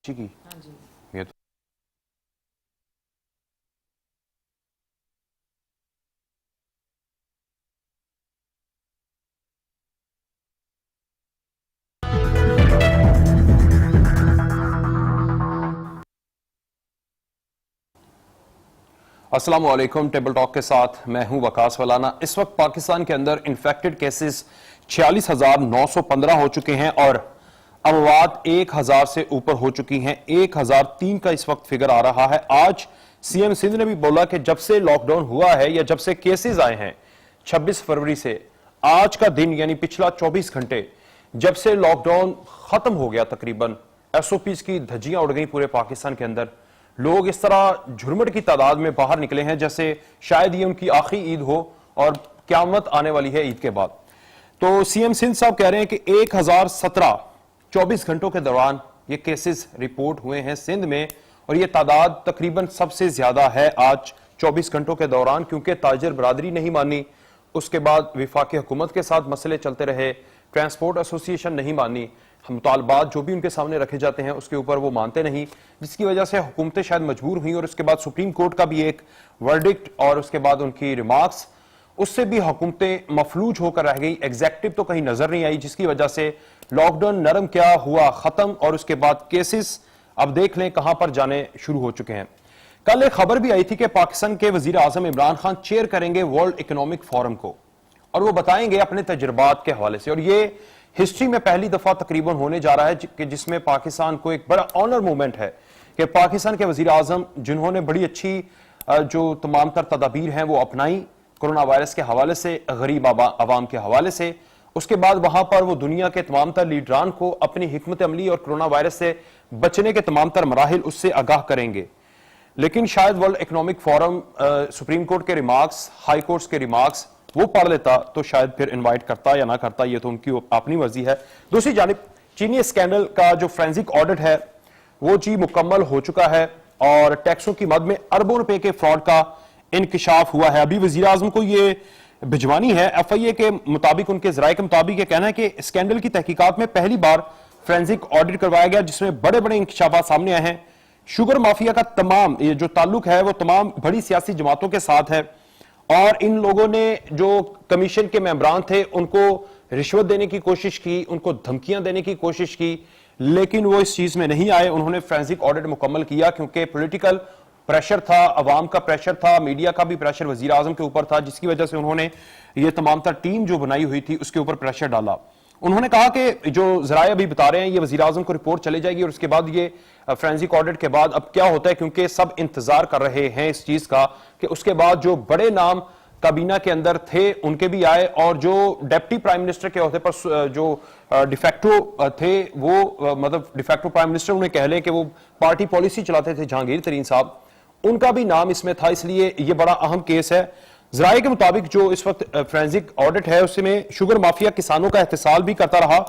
की ये तो अस्सलाम वालेकुम। टेबल टॉक के साथ मैं हूं वकास वलाना। इस वक्त पाकिस्तान के अंदर इन्फेक्टेड केसेस 46,915 हो चुके हैं और अमवात 1,000 से ऊपर हो चुकी हैं। 1,003 का इस वक्त फिगर आ रहा है। आज सीएम सिंध ने भी बोला कि जब से लॉकडाउन हुआ है या जब से केसेस आए हैं 26 फरवरी से आज का दिन यानी पिछला 24 घंटे जब से लॉकडाउन खत्म हो गया, तकरीबन एसओपीज की धज्जियां उड़ गई पूरे पाकिस्तान के अंदर। लोग इस तरह झुरमुट की तादाद में बाहर निकले हैं जैसे शायद ये उनकी आखिरी ईद हो और क्यामत आने वाली है ईद के बाद। तो सीएम सिंध साहब कह रहे हैं कि 1017 24 घंटों के दौरान ये केसेस रिपोर्ट हुए हैं सिंध में और ये तादाद तकरीबन सबसे ज्यादा है आज 24 घंटों के दौरान, क्योंकि ताजिर बरादरी नहीं मानी, उसके बाद विफाकी हुकूमत के साथ मसले चलते रहे, ट्रांसपोर्ट एसोसिएशन नहीं मानी, मुतालबात जो भी उनके सामने रखे जाते हैं उसके ऊपर वो मानते नहीं, जिसकी वजह से हुकूमतें शायद मजबूर हुई और उसके बाद सुप्रीम कोर्ट का भी एक वर्डिक्ट और उसके बाद उनकी रिमार्क्स, उससे भी हुकूमतें मफलूज होकर रह गई। एग्जेक्टिव तो कहीं नजर नहीं आई, जिसकी वजह से लॉकडाउन नरम क्या हुआ खत्म और उसके बाद केसेस अब देख लें कहां पर जाने शुरू हो चुके हैं। कल एक खबर भी आई थी कि पाकिस्तान के वजीर आजम इमरान खान चेयर करेंगे वर्ल्ड इकोनॉमिक फोरम को और वो बताएंगे अपने तजुर्बात के हवाले से, और ये हिस्ट्री में पहली दफा तकरीबन होने जा रहा है कि जिसमें पाकिस्तान को एक बड़ा ऑनर मूवमेंट है कि पाकिस्तान के वजीर आजम जिन्होंने बड़ी अच्छी जो तमाम तर तदाबीर हैं वो अपनाई कोरोना वायरस के हवाले से, गरीब आवाम के हवाले से, उसके बाद वहां पर वो दुनिया के तमाम तर लीडरान को अपनी हिकमत अमली और कोरोना वायरस से बचने के तमाम तर मराहिल उससे आगाह करेंगे। लेकिन शायद world economic forum supreme court के रिमार्क्स, हाई कोर्ट्स के रिमार्क्स वो पढ़ लेता तो शायद फिर इनवाइट करता या ना करता, ये तो उनकी अपनी मर्जी है। दूसरी जानिब चीनी स्कैंडल का जो फोरेंसिक ऑडिट है वो जी मुकम्मल हो चुका है और टैक्सों की मद में अरबों रुपए के फ्रॉड का इंकशाफ हुआ है। अभी वजीर आजम को ये भिजवानी है। एफआईए के मुताबिक, उनके जराये के मुताबिक, कहना है कि स्कैंडल की तहकीकात में पहली बार फोरेंसिक ऑडिट करवाया गया जिसमें बड़े बड़े इंकशाफात सामने आए हैं। शुगर माफिया का तमाम ये जो ताल्लुक है वो तमाम बड़ी सियासी जमातों के साथ है और इन लोगों ने जो कमीशन के मेंबरान थे उनको रिश्वत देने की कोशिश की, उनको धमकियां देने की कोशिश की, लेकिन वो इस चीज में नहीं आए। उन्होंने फोरेंसिक ऑडिट मुकम्मल किया क्योंकि पॉलिटिकल प्रेशर था, अवाम का प्रेशर था, मीडिया का भी प्रेशर वजीर आजम के ऊपर था, जिसकी वजह से उन्होंने ये तमाम तर टीम जो बनाई हुई थी उसके ऊपर प्रेशर डाला। उन्होंने कहा कि जो जराये अभी बता रहे हैं ये वजीर आजम को रिपोर्ट चले जाएगी और उसके बाद ये फोरेंसिक ऑडिट के बाद अब क्या होता है, क्योंकि सब इंतजार कर रहे हैं इस चीज का कि उसके बाद जो बड़े नाम काबीना के अंदर थे उनके भी आए और जो डिप्टी प्राइम मिनिस्टर के ओहदे पर जो डिफेक्टो थे वो मतलब डिफेक्टो प्राइम मिनिस्टर उन्हें कह लें कि वो पार्टी पॉलिसी चलाते थे, जहांगीर तरीन साहब, उनका भी नाम इसमें था। इसलिए ये बड़ा अहम केस है। जराये के मुताबिक जो इस वक्त फोरेंसिक ऑडिट है उसमें शुगर माफिया किसानों का एहतसाल भी करता रहा,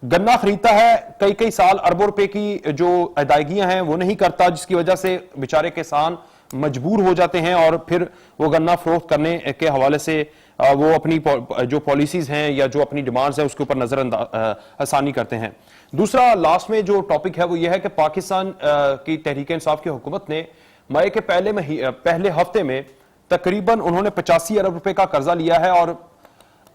गन्ना खरीदता है कई कई साल, अरबों रुपए की जो अदायगियां हैं वो नहीं करता, जिसकी वजह से बेचारे किसान मजबूर हो जाते हैं और फिर वो गन्ना फरोख्त करने के हवाले से वो अपनी जो पॉलिसीज हैं या जो अपनी डिमांड्स हैं उसके ऊपर नजर आसानी करते हैं। दूसरा लास्ट में जो टॉपिक है वो ये है कि पाकिस्तान की तहरीक इंसाफ की हुकूमत ने मई के पहले हफ्ते में तकरीबन उन्होंने 85 अरब रुपए का कर्जा लिया है और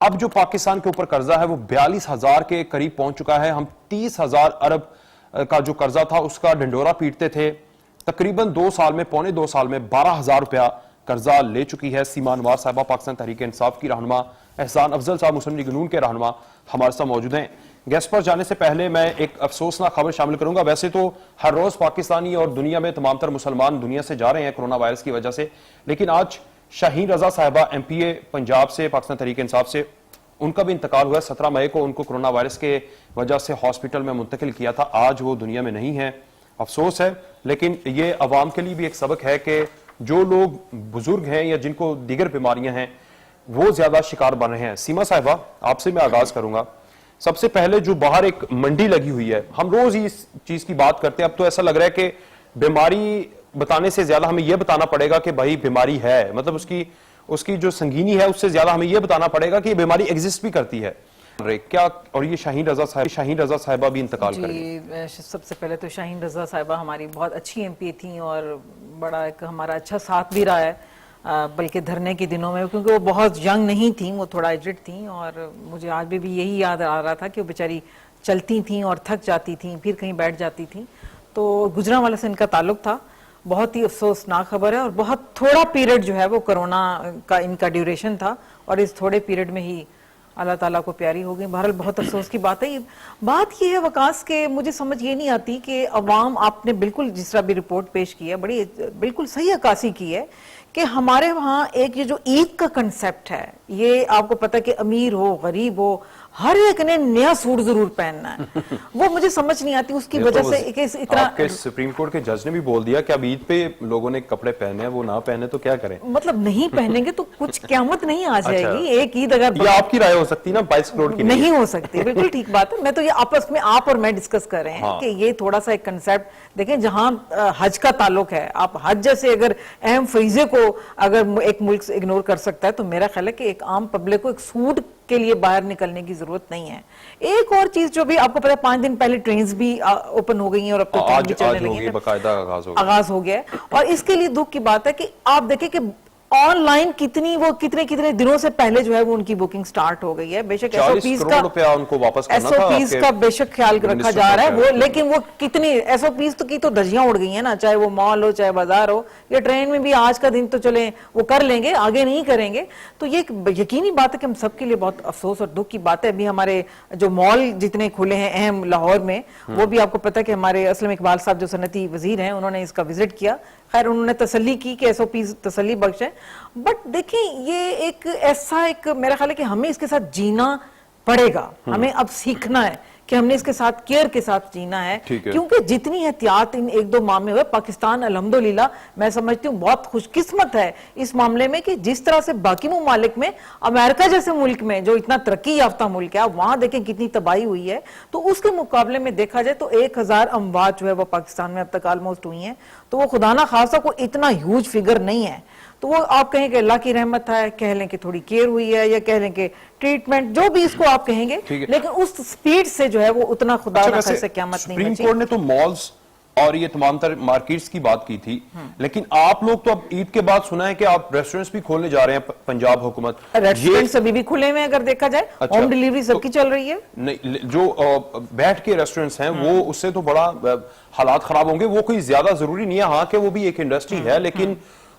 अब जो पाकिस्तान के ऊपर कर्जा है वो 42,000 के करीब पहुंच चुका है। हम 30,000 अरब का जो कर्जा था उसका ढंडोरा पीटते थे। तकरीबन 2 साल में, पौने 2 साल में 12,000 रुपया कर्जा ले चुकी है। सीमा अनवार साहिबा पाकिस्तान तहरीक इंसाफ की रहनुमा, एहसान अफजल साहब मुस्लिम लीग नून के रहनुमा हमारे साथ मौजूद हैं। गेस्ट पर जाने से पहले मैं एक अफसोसनाक खबर शामिल करूंगा। वैसे तो हर रोज पाकिस्तानी और दुनिया में तमाम तर मुसलमान दुनिया से जा रहे हैं कोरोना वायरस की वजह से, लेकिन आज शाहीन रजा साहिबा एमपीए पंजाब से पाकिस्तान तहरीक इंसाफ से, उनका भी इंतकाल हुआ। 17 मई को उनको कोरोना वायरस के वजह से हॉस्पिटल में मुंतकिल किया था। आज वो दुनिया में नहीं है, अफसोस है। लेकिन ये अवाम के लिए भी एक सबक है कि जो लोग बुजुर्ग हैं या जिनको दीगर बीमारियां हैं वो ज्यादा शिकार बन रहे हैं। सीमा साहिबा, आपसे मैं आगाज करूंगा। सबसे पहले जो बाहर एक मंडी लगी हुई है, हम रोज इस चीज की बात करते हैं, अब तो ऐसा लग रहा है कि बीमारी बताने से ज्यादा हमें यह बताना पड़ेगा कि भाई बीमारी है, मतलब उसकी जो संगीनी है उससे ज्यादा हमें यह बताना पड़ेगा कि बीमारी एग्जिस्ट भी करती है। क्या और ये शाहीन रजा साहिबा भी इंतकाल कर गई। जी, सबसे पहले तो शाहीन रजा साहिबा हमारी बहुत अच्छी एमपी थी और बड़ा एक हमारा अच्छा साथ भी रहा है, बल्कि धरने के दिनों में, क्योंकि वो बहुत यंग नहीं थी, वो थोड़ा एजड थी और मुझे आज भी यही याद आ रहा था कि वो बेचारी चलती थी और थक जाती थी, फिर कहीं बैठ जाती थी। तो गुजरांवाला से इनका ताल्लुक था। बहुत ही अफसोसनाक खबर है और बहुत थोड़ा पीरियड जो है वो कोरोना का इनका ड्यूरेशन था और इस थोड़े पीरियड में ही अल्लाह ताला को प्यारी हो गई। बहरहाल बहुत अफसोस की बात है। बात ये है वकास के, मुझे समझ ये नहीं आती कि अवाम, आपने बिल्कुल जिस तरह भी रिपोर्ट पेश की है, बड़ी बिल्कुल सही अक्कासी की है कि हमारे वहाँ एक ये जो ईद का कंसेप्ट है, ये आपको पता है कि अमीर हो गरीब हो हर एक ने नया सूट जरूर पहनना है। वो मुझे समझ नहीं आती उसकी वजह से इतना। आपके सुप्रीम कोर्ट के जज ने भी बोल दिया कि अब ईद पे लोगों ने कपड़े पहने हैं, वो ना पहने तो क्या करें। मतलब नहीं पहनेंगे तो कुछ क़यामत नहीं आ जाएगी। अच्छा। एक ईद अगर ये आपकी राय हो सकती है ना, 22 करोड़ की नहीं हो सकती। बिल्कुल ठीक बात है। मैं तो ये आपस में आप और मैं डिस्कस कर रहे हैं। हाँ। कि ये थोड़ा सा एक कंसेप्ट देखें, जहां हज का ताल्लुक है, आप हज जैसे अगर अहम फरीजे को अगर एक मुल्क से इग्नोर कर सकता है, तो मेरा ख्याल है कि एक आम पब्लिक को एक सूट के लिए बाहर निकलने की जरूरत नहीं है। एक और चीज जो भी आपको पता है, 5 दिन पहले ट्रेन्स भी ओपन हो गई हैं और अब तो ट्रेन भी चलने लगी हैं, बकायदा आगाज हो गया है। और इसके लिए दुख की बात है कि आप देखें कि ऑनलाइन कितने दिनों से पहले जो है वो उनकी बुकिंग स्टार्ट हो गई है। बेशक एसओपीज का रुपया उनको वापस करना था, एसओपीज का बेशक ख्याल रखा जा रहा है वो, लेकिन वो कितनी एसओपीज तो की तो धज्जियां उड़ गई हैं ना, चाहे वो मॉल हो चाहे बाजार हो या ट्रेन में भी। आज का दिन तो चले वो कर लेंगे, आगे नहीं करेंगे। तो ये यकीनी बात है कि हम सबके लिए बहुत अफसोस और दुख की बात है। अभी हमारे जो मॉल जितने खुले हैं अहम लाहौर में, वो भी आपको पता है कि हमारे असलम इकबाल साहब जो सनती वजीर हैं, उन्होंने इसका विजिट किया। खैर उन्होंने तसल्ली की कि एसओपी तसल्ली बख्श है, बट देखिए ये एक ऐसा एक मेरा ख्याल है कि हमें इसके साथ जीना पड़ेगा। हमें अब सीखना है कि हमने इसके साथ केयर के साथ जीना है, क्योंकि जितनी एहतियात इन 1-2 माह में हुए, पाकिस्तान अल्हम्दुलिल्लाह मैं समझती हूँ बहुत खुशकिस्मत है इस मामले में कि जिस तरह से बाकी मुमालिक में, अमेरिका जैसे मुल्क में जो इतना तरक्की याफ्ता मुल्क है, वहां देखें कितनी तबाही हुई है, तो उसके मुकाबले में देखा जाए तो 1000 अमवात जो है वो पाकिस्तान में अब तक ऑलमोस्ट हुई है। तो वो खुदा ना खासा को इतना ह्यूज फिगर नहीं है। तो वो आप कहें कि अल्लाह की रहमत है, कह लें कि थोड़ी केयर हुई है, या कह लें कि ट्रीटमेंट, जो भी इसको आप कहेंगे, लेकिन उस स्पीड से जो है वो उतना खुदा ना खासा क़यामत नहीं बची। सुप्रीम कोर्ट ने तो मॉल्स और ये तमाम तर मार्केट्स की बात की थी, लेकिन आप लोग तो अब ईद के बाद सुना है कि आप रेस्टोरेंट्स भी खोलने जा रहे हैं। पंजाब हुकूमत रेस्टोरेंट्स अभी भी खुले हुए हैं, अगर देखा जाए होम डिलीवरी सबकी चल रही है। नहीं, जो बैठ के रेस्टोरेंट्स हैं वो उससे तो बड़ा हालात खराब होंगे। वो कोई ज्यादा जरूरी नहीं है, हाँ कि वो भी एक इंडस्ट्री है, लेकिन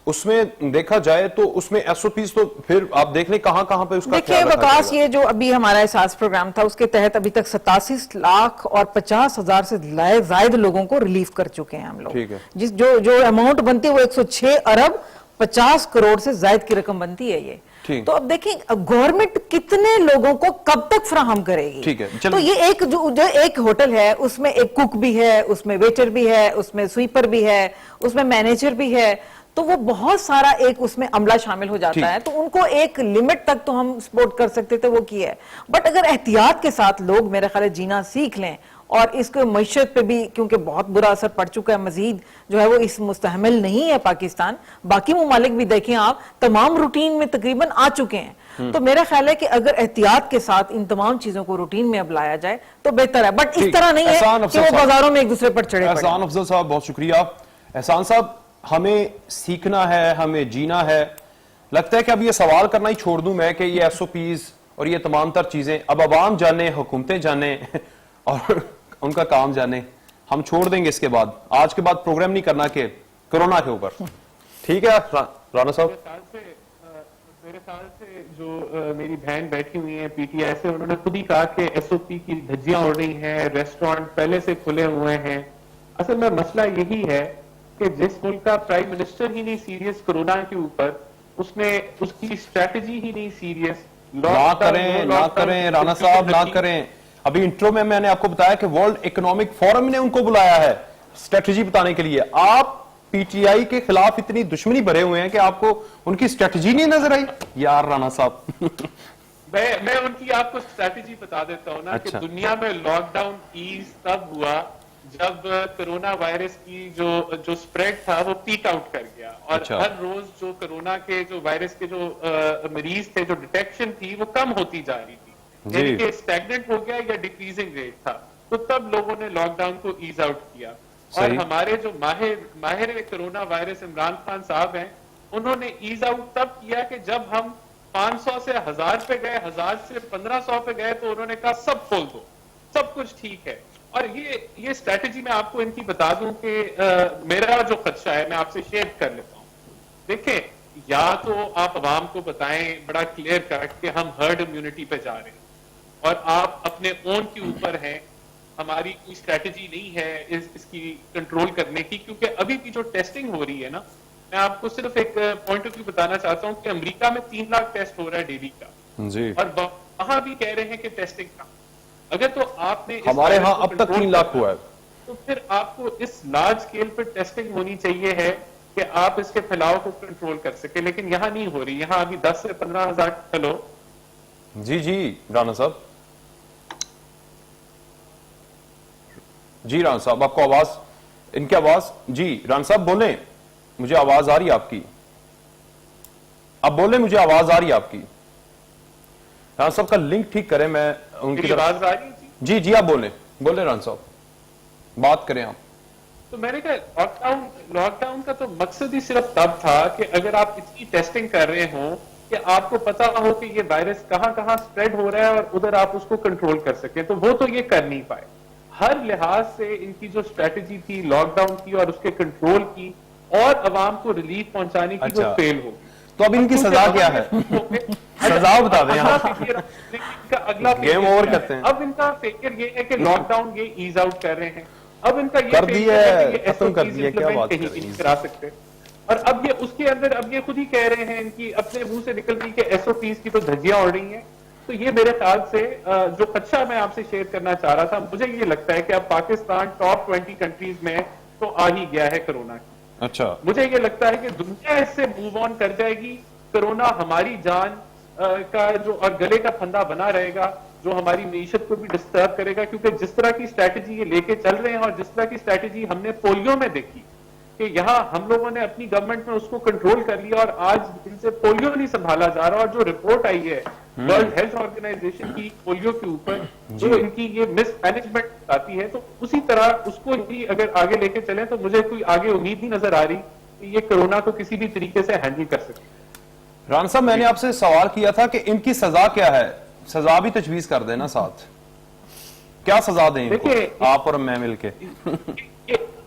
उसमें देखा जाए तो उसमें एसओपीज तो फिर आप देख लें कहां कहां पे उसका। देखिए वकास, ये जो अभी हमारा एहसास प्रोग्राम था उसके तहत अभी तक 87,50,000 से ज्यादा लोगों को रिलीफ कर चुके हैं हम लोग। ठीक है। जिस जो अमाउंट बनती है वो 106 अरब 50 करोड़ से ज्यादा की रकम बनती है ये। तो अब देखें गवर्नमेंट कितने लोगों को कब तक फराहम करेगी। ठीक है, तो ये एक जो एक होटल है उसमें एक कुक भी है, उसमें वेटर भी है, उसमें स्वीपर भी है, उसमें मैनेजर भी है, तो वो बहुत सारा एक उसमें अमला शामिल हो जाता है। तो उनको एक लिमिट तक तो हम सपोर्ट कर सकते थे, वो किया है। बट अगर एहतियात के साथ लोग मेरे ख्याल जीना सीख लें और इसको मैशत पे भी, क्योंकि बहुत बुरा असर पड़ चुका है, मजीद जो है वो इस मुस्तहमिल नहीं है पाकिस्तान। बाकी मुमालिक भी देखें आप, तमाम रूटीन में तकरीबन आ चुके हैं। तो मेरा ख्याल है कि अगर एहतियात के साथ इन तमाम चीजों को रूटीन में अब लाया जाए तो बेहतर है, बट इस तरह नहीं है कि वो बाजारों में एक दूसरे पर चढ़े। एहसान अफजल साहब बहुत शुक्रिया। एहसान साहब, हमें सीखना है, हमें जीना है। लगता है कि अब ये सवाल करना ही छोड़ दूं मैं कि ये एसओपीज और ये तमाम तर चीजें अब अवाम जाने, हुकूमतें जाने और उनका काम जाने, हम छोड़ देंगे इसके बाद। आज के बाद प्रोग्राम नहीं करना कि कोरोना के ऊपर। ठीक है राना साहब? मेरे ख्याल से जो मेरी बहन बैठी हुई है पीटीआई से, उन्होंने खुद ही कहा कि एसओपी की धज्जियां उड़ रही हैं, रेस्टोरेंट पहले से खुले हुए हैं। असल में मसला यही है कि जिस मुल्क का प्राइम मिनिस्टर ही नहीं सीरियस कोरोना के ऊपर, उसने उसकी स्ट्रेटजी ही नहीं सीरियस। ना करें राना साहब, ना करें। अभी इंट्रो में मैंने आपको बताया कि वर्ल्ड इकोनॉमिक फोरम ने उनको बुलाया है स्ट्रेटजी बताने के लिए। आप पीटीआई के खिलाफ इतनी दुश्मनी भरे हुए हैं कि आपको उनकी स्ट्रेटजी नहीं नजर आई यार राना साहब। मैं उनकी आपको स्ट्रेटजी बता देता हूं ना। अच्छा। कि दुनिया में लॉकडाउन ईज तब हुआ जब कोरोना वायरस की जो स्प्रेड था वो पीक आउट कर गया, और अच्छा। हर रोज जो कोरोना के जो वायरस के जो मरीज थे, जो डिटेक्शन थी वो कम होती जा रही थी। यानी कि स्टैग्नेंट हो गया या डिक्रीजिंग रेट था, तो तब लोगों ने लॉकडाउन को ईज आउट किया। और सही। हमारे जो माहिर कोरोना वायरस इमरान खान साहब हैं, उन्होंने ईज आउट तब किया कि जब हम 500 से 1000 पे गए, 1000 से 1500 पे गए, तो उन्होंने कहा सब खोल दो, सब कुछ ठीक है। और ये स्ट्रेटेजी मैं आपको इनकी बता दूं कि मेरा जो खदशा है मैं आपसे शेयर कर लेता हूं। देखिए, या तो आप अवाम को बताएं बड़ा क्लियर कट कि हम हर्ड इम्यूनिटी पे जा रहे हैं और आप अपने ओन के ऊपर हैं, हमारी कोई स्ट्रेटेजी नहीं है इसकी कंट्रोल करने की, क्योंकि अभी की जो टेस्टिंग हो रही है ना, मैं आपको सिर्फ एक पॉइंट ऑफ व्यू बताना चाहता हूं कि अमेरिका में 3 लाख टेस्ट हो रहा है डेली का जी, और वहां भी कह रहे हैं कि टेस्टिंग का। अगर तो आपने हमारे यहाँ अब तक 3 लाख हुआ है, तो फिर आपको इस लार्ज स्केल पर टेस्टिंग होनी चाहिए है कि आप इसके फैलाव को कंट्रोल कर सके, लेकिन यहां नहीं हो रही। यहां अभी 10 से 15 हजार। हेलो जी जी राणा साहब, जी राणा साहब, आपको आवाज, इनकी आवाज, जी राणा साहब बोले, मुझे आवाज आ रही है आपकी, आप बोले मुझे आवाज आ रही है आपकी। राणा साहब का लिंक ठीक करें, मैं उनकी मेरी आवाज आ रही है? जी जी आप बोले राणा साहब, बात करें आप। तो मैंने कहा लॉकडाउन का तो मकसद ही सिर्फ तब था कि अगर आप इतनी टेस्टिंग कर रहे हो कि आपको पता हो कि ये वायरस कहां कहां स्प्रेड हो रहा है और उधर आप उसको कंट्रोल कर सकें, तो वो तो ये कर नहीं पाए। हर लिहाज से इनकी जो स्ट्रेटेजी थी लॉकडाउन की और उसके कंट्रोल की और अवाम को रिलीफ पहुंचाने की, वो फेल हो गई। तो अब इनकी सजा क्या है? सजा बता दें आप। अगला गेम ओवर करते हैं। अब इनका फेलियर ये है कि लॉकडाउन ये ईज आउट कर रहे हैं। अब इनका ये कर दिया failure है, कि ये खत्म कर SOPs दिया, क्या implement बात कहीं कर रही नहीं हैं? करा सकते। और अब ये उसके अंदर अब ये खुद ही कह रहे हैं, इनकी अपने मुंह से निकल रही कि SOPs की तो धज्जियां उड़ रही हैं। तो ये मेरे ख्याल से जो खदशा मैं आपसे शेयर करना चाह रहा था, मुझे ये लगता है कि अब पाकिस्तान टॉप 20 कंट्रीज में तो आ ही गया है कोरोना की। अच्छा, मुझे ये लगता है कि दुनिया इससे मूव ऑन कर जाएगी। कोरोना हमारी जान का जो और गले का फंदा बना रहेगा, जो हमारी मीशत को भी डिस्टर्ब करेगा, क्योंकि जिस तरह की स्ट्रैटेजी ये लेके चल रहे हैं और जिस तरह की स्ट्रैटेजी हमने पोलियो में देखी कि यहाँ हम लोगों ने अपनी गवर्नमेंट में उसको कंट्रोल कर लिया और आज इनसे पोलियो नहीं संभाला जा रहा। और जो रिपोर्ट आई है वर्ल्ड हेल्थ ऑर्गेनाइजेशन की पोलियो के ऊपर, जो इनकी ये मिसमैनेजमेंट आती है, तो उसी तरह उसको ही अगर आगे लेके चलें तो मुझे कोई आगे उम्मीद नहीं नजर आ रही कि ये कोरोना को किसी भी तरीके से हैंडल कर सके। राणा साहब, मैंने आपसे सवाल किया था कि इनकी सजा क्या है, सजा भी तजवीज कर देना साथ, क्या सजा दें इनको, आप और मैं मिलके?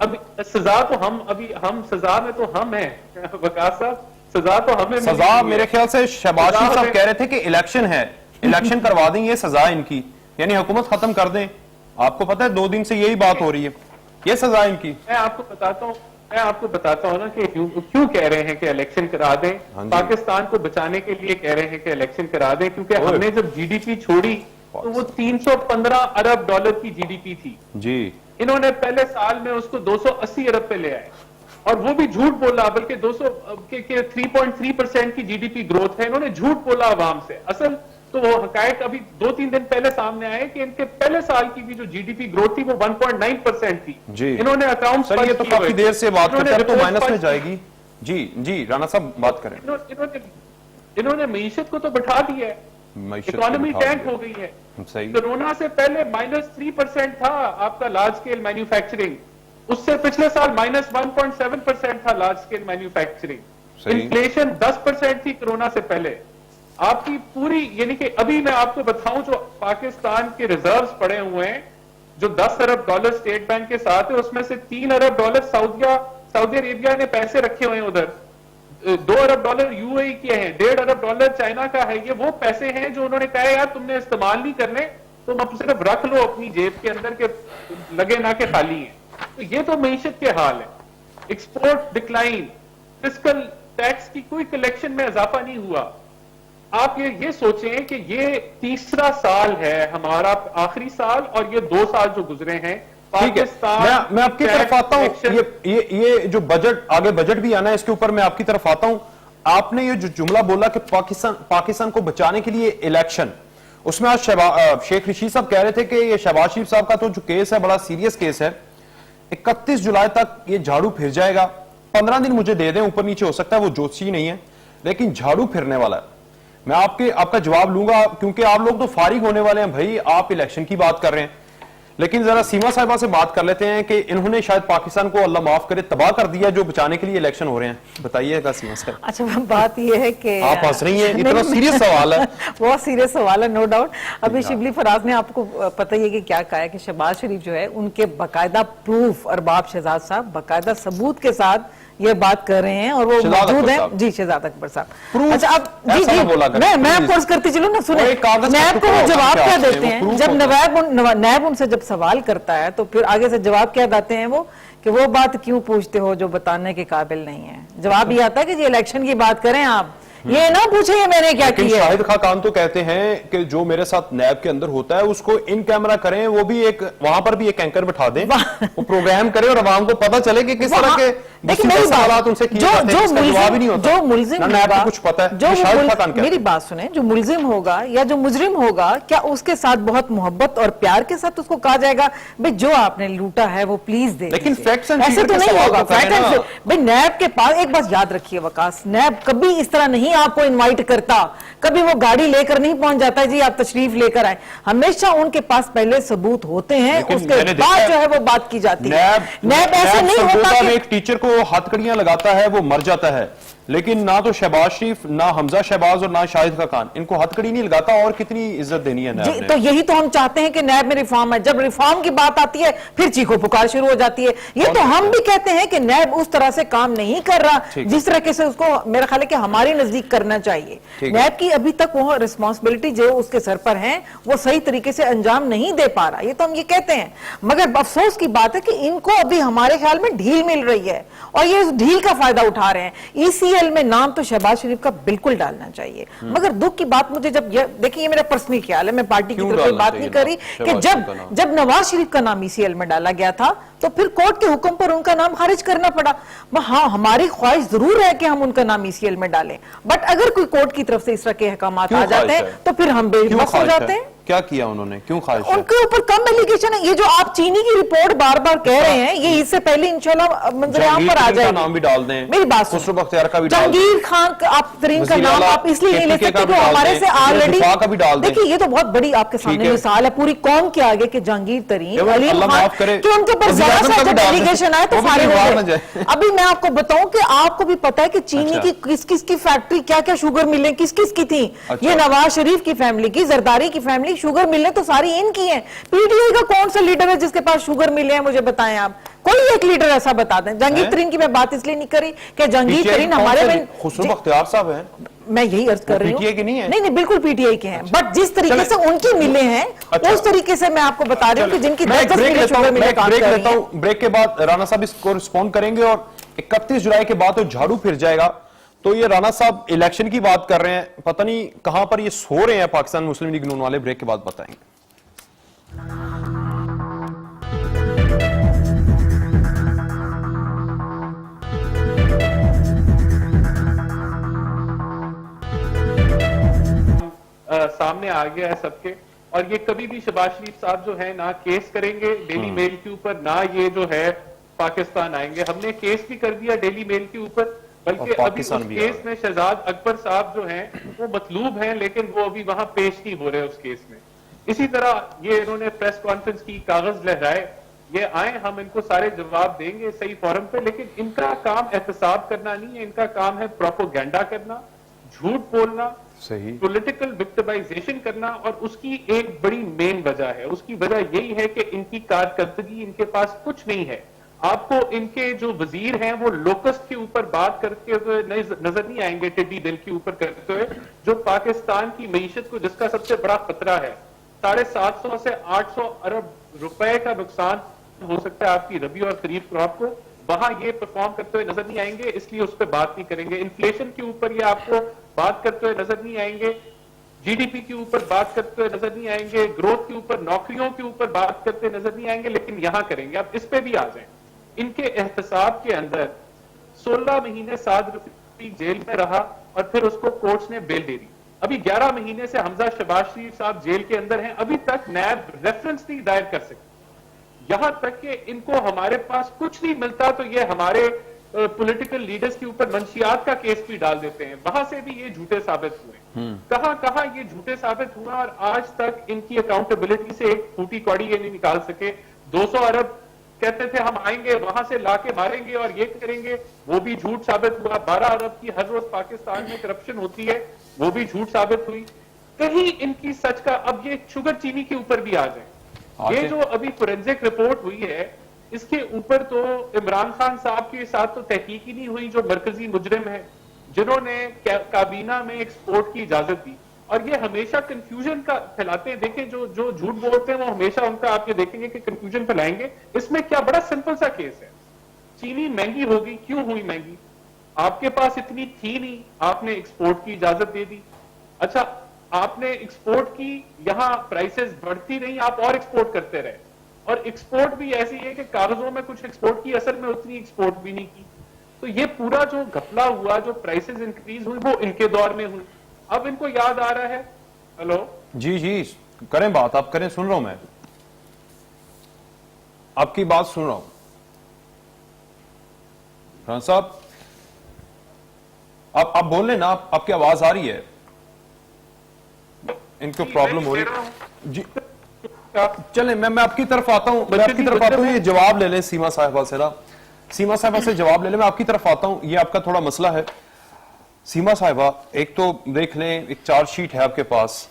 अब सजा तो हम सजा में तो हम हैं वकास साहब, सजा तो हमें सजा मेरे ख्याल से शहबाज शरीफ साहब कह रहे थे कि इलेक्शन है, इलेक्शन करवा दें, ये सजा इनकी, यानी हुकूमत खत्म कर दें। आपको पता है 2 दिन से यही बात हो रही है, ये सजा इनकी। मैं आपको बताता हूँ ना कि क्यों कह रहे हैं कि इलेक्शन करा दें। पाकिस्तान को बचाने के लिए कह रहे हैं कि इलेक्शन करा दें, क्योंकि हमने जब जीडीपी छोड़ी तो वो 315 अरब डॉलर की जीडीपी थी जी। इन्होंने पहले साल में उसको 280 अरब पे ले आए, और वो भी झूठ बोला, बल्कि 3.3% की जीडीपी ग्रोथ है। इन्होंने झूठ बोला आवाम से। असल तो वो हकायक अभी 2-3 दिन पहले सामने आए कि इनके पहले साल की भी जो जीडीपी ग्रोथ थी वो 1.9% थी जी। इन्होंने अकाउंट, सर ये तो काफी देर से बात करते हैं, तो माइनस में जाएगी। जी जी राणा साहब बात करें। इन्होंने मीशत को तो बैठा दिया है, इकोनॉमी टैंक हो गई है। सही। कोरोना से पहले -3% था आपका लार्ज स्केल मैन्युफैक्चरिंग, उससे पिछले साल -1.7% था लार्ज स्केल मैन्युफैक्चरिंग। इन्फ्लेशन 10% थी कोरोना से पहले। आपकी पूरी, यानी कि अभी मैं आपको बताऊं, जो पाकिस्तान के रिजर्व्स पड़े हुए हैं, जो 10 अरब डॉलर स्टेट बैंक के साथ है, उसमें से 3 अरब डॉलर सऊदी अरेबिया ने पैसे रखे हुए हैं उधर, 2 अरब डॉलर यूएई के हैं, 1.5 अरब डॉलर चाइना का है। ये वो पैसे हैं जो उन्होंने कहा यार तुमने इस्तेमाल नहीं करने, तुम अब सिर्फ रख लो अपनी जेब के अंदर, के लगे ना के खाली है। तो ये तो मईशत के हाल है। एक्सपोर्ट डिक्लाइन, फिस्कल टैक्स की कोई कलेक्शन में इजाफा नहीं हुआ। आप ये सोचें कि ये तीसरा साल है हमारा, आखिरी साल, और ये 2 साल जो गुजरे हैं पाकिस्तान। मैं आपकी तरफ आता हूं, ये जो बजट, आगे बजट भी आना है, इसके ऊपर मैं आपकी तरफ आता हूं। आपने ये जो जुमला बोला कि पाकिस्तान को बचाने के लिए इलेक्शन, उसमें आज शेख रशीद साहब कह रहे थे कि ये शहबाज शरीफ साहब का तो जो केस है बड़ा सीरियस केस है, 31 जुलाई तक ये झाड़ू फिर जाएगा। 15 दिन मुझे दे दें, ऊपर नीचे हो सकता है, वो ज्योतिषी नहीं है, लेकिन झाड़ू फिरने वाला है। मैं आपका जवाब लूंगा, क्योंकि आप लोग तो फारिग होने वाले हैं भाई, आप इलेक्शन की बात कर रहे हैं। लेकिन जरा सीमा साहिबा से बात कर लेते हैं कि इन्होंने शायद पाकिस्तान को अल्लाह माफ करे तबाह कर दिया जो बचाने के लिए इलेक्शन हो रहे हैं। बताइएगा सीमा साहब। अच्छा, बात यह है कि आप हंस रही हैं, इतना सीरियस सवाल है। बहुत सीरियस सवाल है, नो डाउट। अभी शिबली फराज ने आपको पता ही है कि क्या कहा है कि शहबाज शरीफ जो है उनके बाकायदा प्रूफ, अरबाब शहजाद साहब बाकायदा सबूत के साथ ये बात कर रहे हैं और वो मौजूद हैं। जी, शहजाद अकबर साहब। अच्छा, अब जी जी मैं आपको अर्ज करती चलूं ना, सुने नैब को वो जवाब क्या देते हैं जब नैब उनसे जब सवाल करता है तो फिर आगे से जवाब क्या देते हैं वो कि वो बात क्यों पूछते हो जो बताने के काबिल नहीं है। जवाब ये आता है कि जी इलेक्शन की बात करें आप, ये ना पूछे मैंने क्या किया। शाहिद खान तो कहते हैं कि जो मेरे साथ नैब के अंदर होता है उसको इन कैमरा करें, वो भी एक वहां पर भी एक एंकर बिठा दें, वो प्रोग्राम करे और आवाम को पता चले कि किस तरह के सवाल उनसे किए जाते हैं, इसका जवाब ही नहीं होता। जो मुल्जिम होगा, कुछ पता है, जो मेरी बात सुने, जो मुल्जिम होगा या जो मुजरिम होगा, क्या उसके साथ बहुत मोहब्बत और प्यार के साथ उसको कहा जाएगा भाई जो आपने लूटा है वो प्लीज दे। लेकिन फैक्ट्स एंड ऐसे तो नहीं होगा। भाई नैब के पास एक बात याद रखिए वकास, नैब कभी इस तरह नहीं आपको इनवाइट करता, कभी वो गाड़ी लेकर नहीं पहुंच जाता है जी आप तशरीफ लेकर आए। हमेशा उनके पास पहले सबूत होते हैं, उसके बाद जो है वो बात की जाती है। नैब ऐसे नहीं होता कि एक टीचर को हथकड़ियां लगाता है वो मर जाता है, लेकिन ना तो शहबाज शरीफ, ना हमजा शहबाज और ना शाहिद खान इनको हथकड़ी नहीं लगाता। और कितनी इज्जत देनी है नैब ने। तो यही तो हम चाहते हैं कि नैब में रिफॉर्म है। जब रिफॉर्म की बात आती है फिर चीखो पुकार शुरू हो जाती है। ये तो हम भी कहते हैं कि नैब उस तरह से काम नहीं कर रहा जिस तरह से उसको मेरा ख्याल है कि हमारे नजदीक करना चाहिए। नैब की अभी तक वो रिस्पॉन्सिबिलिटी जो उसके सर पर है वो सही तरीके से अंजाम नहीं दे पा रहा, ये तो हम ये कहते हैं। मगर अफसोस की बात है कि इनको अभी हमारे ख्याल में ढील मिल रही है और ये ढील का फायदा उठा रहे हैं। ईसीएल में नाम तो शहबाज शरीफ का बिल्कुल डालना चाहिए, मगर दुख की बात मुझे जब देखिए ये मेरा पर्सनल ख्याल है, मैं पार्टी की तरफ से बात नहीं कर रही कि जब नवाज शरीफ का नाम ईसीएल में डाला गया था तो फिर कोर्ट के हुक्म पर उनका नाम खारिज करना पड़ा। हाँ, हमारी ख्वाहिश जरूर है कि हम उनका नाम ईसीएल में डालें, बट अगर कोई कोर्ट की तरफ से इस तरह के अहकाम आ जाते हैं तो फिर हम बेबस हो जाते हैं। क्या किया उन्होंने, क्यों ख्वाहिश? उनके ऊपर कम एलिगेशन है। ये जो आप चीनी की रिपोर्ट बार बार कह रहे हैं, ये इससे पहले इंशाल्लाह मंजर-ए-आम पर आ जाएगी। नाम भी डाल दें, मेरी बात सुनो, जहांगीर खान आप तरीन का नाम आप इसलिए नहीं ले सकते कि हमारे से ऑलरेडी देखिए ये तो बहुत बड़ी आपके सामने मिसाल है पूरी कौम के आगे कि जहांगीर तरीन अलीम खान कि उनके ऊपर जरा सा जब एलिगेशन आए तो फारिग हो गए। अभी मैं आपको बताऊं कि आपको भी पता है कि चीनी की किस किस की फैक्ट्री, क्या क्या शुगर मिलें किस किस की थी। ये नवाज शरीफ की फैमिली की, जरदारी की फैमिली, शुगर मिलने तो सारी इनकी है। पीटीआई का कौन सा लीडर है जिसके पास शुगर मिले हैं, मुझे बताएं आप, कोई एक लीडर ऐसा बता दें। जहांगीर तरीन की मैं बात इसलिए नहीं करी कि जहांगीर तरीन हमारे में खुसरो बख्तियार साहब हैं, मैं यही अर्ज कर रही हूँ, पीटीआई के नहीं है। नहीं बिल्कुल पीटीआई के हैं, बट जिस तरीके से उनकी मिले हैं उस तरीके से मैं आपको बता रही हूँ कि जिनकी 10 मिले शुगर मिले काम कर रही हैं। ब्रेक के बाद राणा साहब इसको रिस्पॉन्ड करेंगे और 31 जुलाई के बाद तो झाड़ू फिर जाएगा। तो ये राणा साहब इलेक्शन की बात कर रहे हैं, पता नहीं कहां पर ये सो रहे हैं पाकिस्तान मुस्लिम लीग नून वाले। ब्रेक के बाद बताएंगे। सामने आ गया है सबके, और ये कभी भी शहबाज शरीफ साहब जो है ना केस करेंगे डेली मेल के ऊपर, ना ये जो है पाकिस्तान आएंगे। हमने केस भी कर दिया डेली मेल के ऊपर, बल्कि अभी उस केस में शहजाद अकबर साहब जो हैं वो मतलूब हैं, लेकिन वो अभी वहां पेश नहीं हो रहे उस केस में। इसी तरह ये इन्होंने प्रेस कॉन्फ्रेंस की, कागज लहराए, ये आए, हम इनको सारे जवाब देंगे सही फॉरम पे, लेकिन इनका काम एहतसाब करना नहीं है, इनका काम है प्रोपोगेंडा करना, झूठ बोलना, सही पॉलिटिकल विक्टिमाइजेशन करना। और उसकी एक बड़ी मेन वजह है, उसकी वजह यही है कि इनकी कारकर्दगी, इनके पास कुछ नहीं है। आपको इनके जो वजीर हैं वो लोकस्ट के ऊपर बात करते हुए नजर नहीं आएंगे, टिड्डी दिल के ऊपर करते हुए, जो पाकिस्तान की मईशत को, जिसका सबसे बड़ा खतरा है। 750 से 800 अरब रुपए का नुकसान हो सकता है आपकी रबी और खरीफ क्रॉप को, वहां ये परफॉर्म करते हुए नजर नहीं आएंगे, इसलिए उस पर बात नहीं करेंगे। इन्फ्लेशन के ऊपर ये आपको बात करते हुए नजर नहीं आएंगे, जीडीपी के ऊपर बात करते हुए नजर नहीं आएंगे, ग्रोथ के ऊपर, नौकरियों के ऊपर बात करते नजर नहीं आएंगे, लेकिन यहां करेंगे। अब इस पे भी आ जाएं। इनके एहतसाब के अंदर 16 महीने साद रफी जेल में रहा और फिर उसको कोर्ट ने बेल दे दी। अभी 11 महीने से हमजा शहबाज शरीफ साहब जेल के अंदर हैं, अभी तक नैब रेफरेंस नहीं दायर कर सके। यहां तक कि इनको हमारे पास कुछ नहीं मिलता तो ये हमारे पॉलिटिकल लीडर्स के ऊपर मंशियात का केस भी डाल देते हैं, वहां से भी ये झूठे साबित हुए। कहां कहां ये झूठे साबित हुआ और आज तक इनकी अकाउंटेबिलिटी से एक फूटी कौड़ी ये नहीं निकाल सके। 200 अरब कहते थे हम आएंगे वहां से लाके मारेंगे और ये करेंगे, वो भी झूठ साबित हुआ। 12 अरब की हर रोज पाकिस्तान में करप्शन होती है, वो भी झूठ साबित हुई। कहीं इनकी सच का, अब ये शुगर चीनी के ऊपर भी आ जाए। ये जो अभी फोरेंसिक रिपोर्ट हुई है इसके ऊपर तो इमरान खान साहब के साथ तो तहकीक ही नहीं हुई, जो मरकजी मुजरिम है जिन्होंने काबीना में एक्सपोर्ट की इजाजत दी। और ये हमेशा कंफ्यूजन का फैलाते हैं। देखें जो झूठ बोलते हैं वो हमेशा उनका आप ये देखेंगे कि कंफ्यूजन फैलाएंगे। इसमें क्या बड़ा सिंपल सा केस है, चीनी महंगी होगी, क्यों हुई महंगी? आपके पास इतनी थी नहीं, आपने एक्सपोर्ट की इजाजत दे दी। अच्छा, आपने एक्सपोर्ट की, यहां प्राइसेस बढ़ती रही, आप और एक्सपोर्ट करते रहे। और एक्सपोर्ट भी ऐसी है कि कागजों में कुछ एक्सपोर्ट की, असल में उतनी एक्सपोर्ट भी नहीं की। तो ये पूरा जो घपला हुआ, जो प्राइसेस इंक्रीज हुई, वो इनके दौर में हुई। अब इनको याद आ रहा है। हेलो जी जी, करें बात, आप करें, सुन रहा हूं मैं आपकी बात सुन रहा हूं। खान साहब आप बोल लेना, आपकी आवाज आ रही है, इनको प्रॉब्लम हो रही है जी। चले मैं आपकी तरफ आता हूं, ये जवाब ले लें सीमा साहिबा से ना, सीमा साहिबा से जवाब ले लें। मैं आपकी तरफ आता हूं, ये आपका थोड़ा मसला है। सीमा साहिबा, एक तो देख लें, एक चार्जशीट है आपके पास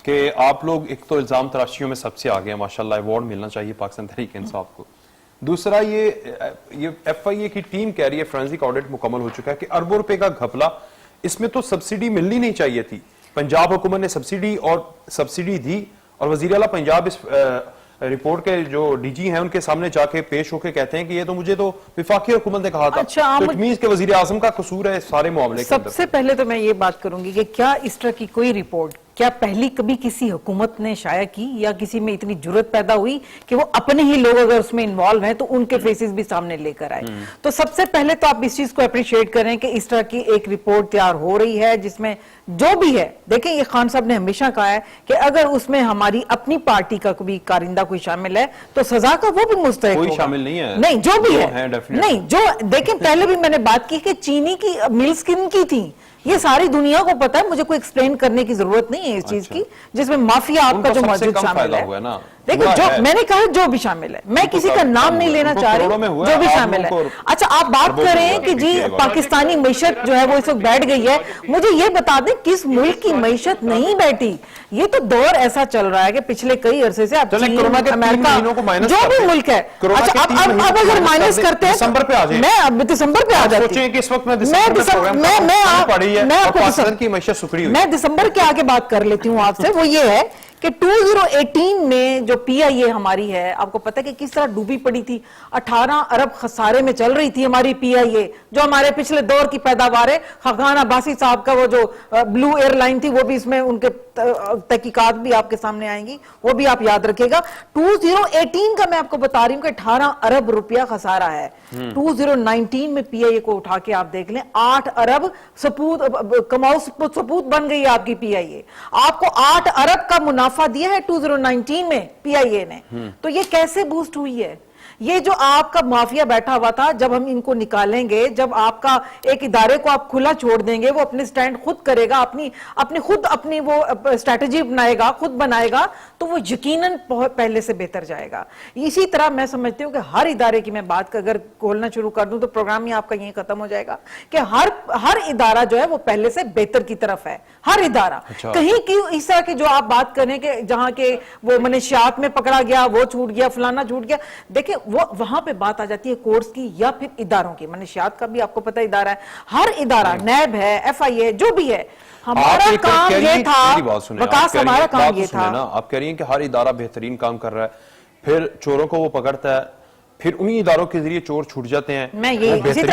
कि आप लोग एक तो इल्जाम तराशियों में सबसे आगे हैं, माशाल्लाह, अवार्ड मिलना चाहिए पाकिस्तान तहरीक इंसाफ को। दूसरा, ये FIA की टीम कह रही है फोरेंसिक ऑडिट मुकम्मल हो चुका है कि अरबों रुपए का घपला, इसमें तो सब्सिडी मिलनी नहीं चाहिए थी। पंजाब हुकूमत ने सब्सिडी दी और वजीर आला पंजाब इस रिपोर्ट के जो DG हैं उनके सामने जाके पेश होकर कहते हैं कि ये तो मुझे तो विफाकी हुकूमत ने कहा था। अच्छा, तो इट मींस के वजीर आजम का कसूर है सारे मामले के अंदर। सबसे पहले तो मैं ये बात करूंगी कि क्या इस तरह की कोई रिपोर्ट क्या पहली कभी किसी हुकूमत ने शाया की, या किसी में इतनी जुर्रत पैदा हुई कि वो अपने ही लोग अगर उसमें इन्वॉल्व हैं तो उनके फेसेस भी सामने लेकर आए? तो सबसे पहले तो आप इस चीज को अप्रिशिएट करें कि इस तरह की एक रिपोर्ट तैयार हो रही है जिसमें जो भी है, देखें ये खान साहब ने हमेशा कहा है कि अगर उसमें हमारी अपनी पार्टी का कोई कारिंदा कोई शामिल है तो सजा का वो भी मुस्तहिक कोई होगा। शामिल नहीं है, नहीं, जो भी है definitely। नहीं, जो देखें, पहले भी मैंने बात की कि चीनी की मिल्स किनकी थी, ये सारी दुनिया को पता है, मुझे कोई एक्सप्लेन करने की जरूरत नहीं है इस चीज की, जिसमें माफिया आपका जो मौजूद शामिल है। देखो, जो मैंने कहा जो भी शामिल है, मैं किसी का नाम नहीं लेना चाह रही, जो भी शामिल है। अच्छा, आप बात करें कि जी पाकिस्तानी मईशत जो है वो इस वक्त बैठ गई है, मुझे ये बता दें किस मुल्क की मईशत नहीं बैठी। ये तो दौर ऐसा चल रहा है कि पिछले कई अरसे से आप अमेरिका, जो भी मुल्क है, अच्छा अब अगर माइनस करते हैं दिसंबर पे आ जाए, मैं अब दिसंबर पे आ जाती हूँ, मैं दिसंबर के आगे बात कर लेती हूँ आपसे। वो ये है कि 2018 में जो PIA हमारी है, आपको पता है कि किस तरह डूबी पड़ी थी, 18 अरब खसारे में चल रही थी हमारी PIA, जो हमारे पिछले दौर की पैदावार है। खान अब्बासी साहब का वो जो ब्लू एयरलाइन थी, वो भी इसमें उनके तहकीकात भी आपके सामने आएंगी, वो भी आप याद रखिएगा। 2018 का मैं आपको बता रही हूँ कि 18 अरब रुपया खसारा है। 2019 में PIA को उठा के आप देख लें, 8 अरब सपूत बन गई आपकी PIA। आपको 8 अरब का मुनाफा दिया है 2019 में PIA ने। तो ये कैसे बूस्ट हुई है? ये जो आपका माफिया बैठा हुआ था, जब हम इनको निकालेंगे, जब आपका एक इदारे को आप खुला छोड़ देंगे, वो अपने स्टैंड खुद करेगा, अपनी वो स्ट्रैटेजी बनाएगा, खुद बनाएगा, तो वो यकीनन पहले से बेहतर जाएगा। इसी तरह मैं समझती हूँ कि हर इदारे की मैं बात अगर खोलना शुरू कर दूं तो प्रोग्राम ही आपका यही खत्म हो जाएगा कि हर इदारा जो है वो पहले से बेहतर की तरफ है, हर इदारा। कहीं की इस तरह की जो आप बात करें कि जहां के वो मनशियात में पकड़ा गया, वो छूट गया, फलाना छूट गया, देखिए वो वहां पे बात आ जाती है कोर्ट्स की या फिर इदारों की। मनशियात का भी आपको पता इदारा है, हर इदारा, नैब है, FIA, जो भी है, हमारा काम ये था, विकास हमारा काम ये था। आप कह रही हैं कि हर इदारा बेहतरीन काम कर रहा है, फिर चोरों को वो पकड़ता है, फिर उन्हीं इदारों के जरिए चोर छूट जाते हैं। मैं इसी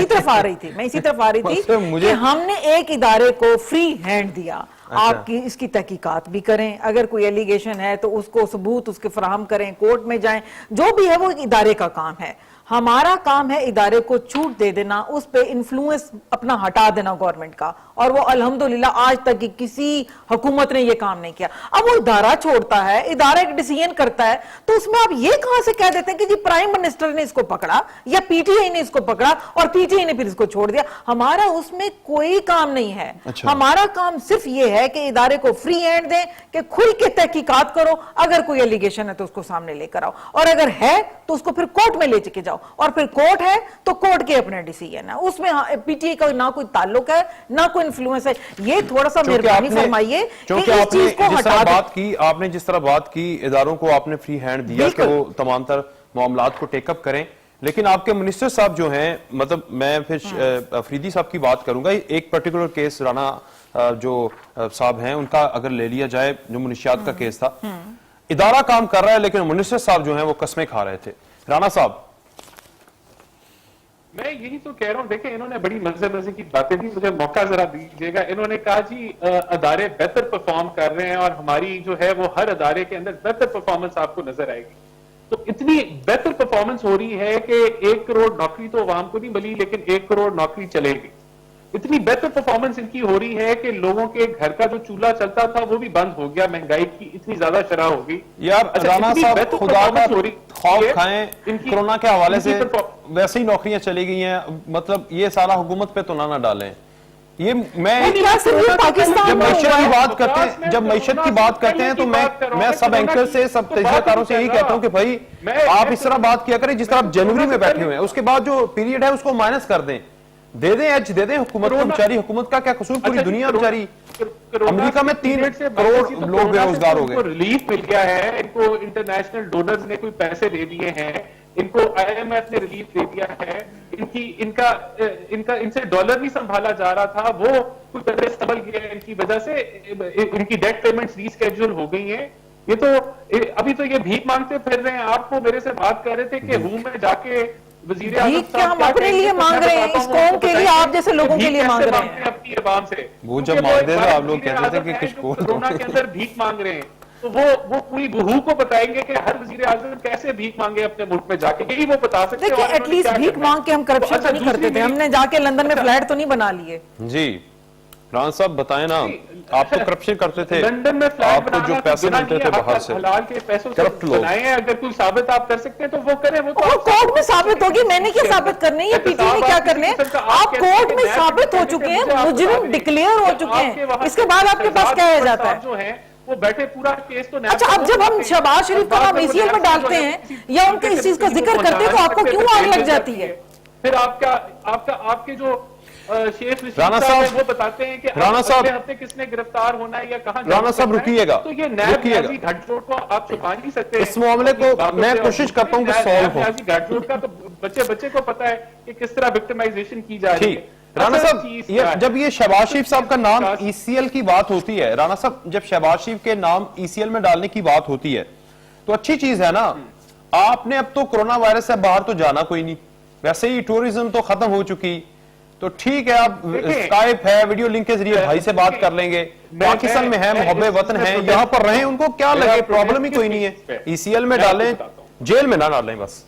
तरफ आ रही थी कि हमने एक इदारे को फ्री हैंड दिया। आपकी इसकी तहकीकात भी करें, अगर कोई एलिगेशन है तो उसको सबूत उसके फराहम करें, कोर्ट में जाएं, जो भी है वो इदारे का काम है। हमारा काम है इदारे को छूट दे देना, उस पे इन्फ्लुएंस अपना हटा देना गवर्नमेंट का, और वो अल्हम्दुलिल्लाह आज तक की किसी हुकूमत ने ये काम नहीं किया। अब वो इदारा छोड़ता है, इदारा एक डिसीजन करता है, तो उसमें आप ये कहां से कह देते हैं कि जी प्राइम मिनिस्टर ने इसको पकड़ा या पीटीआई ने इसको पकड़ा और पीटीआई ने फिर इसको छोड़ दिया। हमारा उसमें कोई काम नहीं है। अच्छा। हमारा काम सिर्फ ये है कि इदारे को फ्री हैंड दें कि खुल के तहकीकात करो, अगर कोई एलिगेशन है तो उसको सामने लेकर आओ, और अगर है तो उसको फिर कोर्ट में ले के जाओ, और फिर कोर्ट है तो कोर्ट के अपने डिसीजन है, उसमें पीटीआई का ना कोई ताल्लुक है ना कोई इन्फ्लुएंस है। ये थोड़ा सा मेहरबानी फरमाइए कि इस चीज को हटा दें। आपने जिस तरह बात की, इदारों को आपने फ्री हैंड दिया कि वो तमाम तर मामलात को टेकअप करें, लेकिन आपके मिनिस्टर साहब जो हैं, मतलब मैं फिर अफरीदी साहब की बात करूंगा, एक पर्टिकुलर केस राणा जो साहब हैं उनका अगर ले लिया जाए, जो मुनशियात का केस था, इदारा काम कर रहा है लेकिन मिनिस्टर साहब जो हैं वो कस्में खा रहे थे। राणा साहब, मैं यही तो कह रहा हूं, देखें इन्होंने बड़ी मजे की बातें दी, मुझे मौका जरा दीजिएगा। इन्होंने कहा जी अदारे बेहतर परफॉर्म कर रहे हैं और हमारी जो है वो हर अदारे के अंदर बेहतर परफॉर्मेंस आपको नजर आएगी। तो इतनी बेहतर परफॉर्मेंस हो रही है कि 1 करोड़ नौकरी तो आवाम को नहीं मिली, लेकिन 1 करोड़ नौकरी चलेगी। इतनी बेहतर परफॉर्मेंस इनकी हो रही है कि लोगों के घर का जो चूल्हा चलता था वो भी बंद हो गया, महंगाई की इतनी ज्यादा शरह होगी। यार राणा साहब, खुदा का खौफ खाएं, कोरोना के हवाले से वैसे ही नौकरियां चली गई हैं, मतलब ये सारा हुकूमत पे तो ना डालें। ये मैं जब मैशत की बात करते हैं, तो मैं सब एंकर से, सब तजज़ियाकारों से यही कहता हूं कि भाई आप इस तरह बात किया करें जिस तरह आप जनवरी में बैठे हुए हैं, उसके बाद जो पीरियड है उसको माइनस कर दें, दे दें एच दे दें हुकूमत को। बेचारी हुकूमत का क्या कसूर, पूरी दुनिया बेचारी। अमेरिका में 3 करोड़ लोग बेरोजगार हो गए। रिलीफ मिल गया है इनको, इंटरनेशनल डोनर्स ने कोई पैसे दे दिए हैं इनको, IMF ने रिलीफ दे दिया है, इनसे डॉलर नहीं संभाला जा रहा था, वो कोई कदर संभल गया इनकी वजह से, इनकी डेट पेमेंट्स रीस्केड्यूल हो गई हैं। ये तो अभी तो ये भीख मांगते फिर रहे हैं। आपको मेरे से बात कर रहे थे कि रूम में जाके वजीर आज़म हम अपने लिए मांग रहे हैं, इस कौम के लिए, आप जैसे लोगों के लिए मांग रहे हैं अपनी आवाम से। वो जब मांगते थे आप लोग कहते थे कि कुछ कोरोना के अंदर भीख मांग रहे हैं, तो वो पूरी बहू को बताएंगे कि हर वजीर आज़म कैसे भीख मांगे अपने मुल्क में जाके, यही वो बता सकते हैं। देखिए एटलीस्ट भीख मांग के हम करप्शन तो नहीं करते थे, हमने जाके लंदन में फ्लैट तो नहीं बना लिए। जी राणा साहब बताएं ना, आप तो करप्शन करते थे, लंदन में फ्लैट आपको जो पैसे मिलते थे बाहर से, हलाल के पैसों से बनाए हैं। अगर कोई साबित आप कर सकते हैं तो वो करें, वो कोर्ट में साबित होगी। मैंने क्या साबित करने, ये पीटीआई ने क्या करने, आप कोर्ट में साबित हो चुके हैं, मुजरिम डिक्लेयर हो चुके हैं, इसके बाद आपके पास क्या आ जाता है? जो है वो बैठे पूरा केस तो। अच्छा, अब जब हम शहबाज शरीफ का नाम ACL में डालते हैं या उनके इस चीज का जिक्र करते हैं तो आपको क्यों आग लग जाती है? फिर आपके जो शेख राणा साहब वो बताते हैं कि राणा साहब हफ्ते किसने गिरफ्तार होना है या कहां। राणा साहब रुकिएगा, तो ये नैब घटजोड़ को आप छुपा नहीं सकते। इस मामले को मैं कोशिश करता हूं कि सॉल्व हो। घटजोड़ का तो बच्चे को पता है कि किस तरह विक्टिमाइजेशन की जा रही है। राणा साहब, जब ये शहबाज शरीफ साहब का नाम ECL की बात होती है, राणा साहब जब शहबाज शरीफ के नाम ECL में डालने की बात होती है तो अच्छी चीज है ना। आपने अब तो कोरोना वायरस से बाहर तो जाना कोई नहीं, वैसे ही टूरिज्म तो खत्म हो चुकी, तो ठीक है आप स्काइप है, वीडियो लिंक के जरिए भाई से बात कर लेंगे, पाकिस्तान में है, मुहब्बे वतन है, यहाँ पर रहें, उनको क्या लगे, प्रॉब्लम ही कोई नहीं है। ECL में डालें, जेल में ना डालें, बस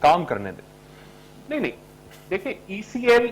काम करने दें। नहीं देखिए ECL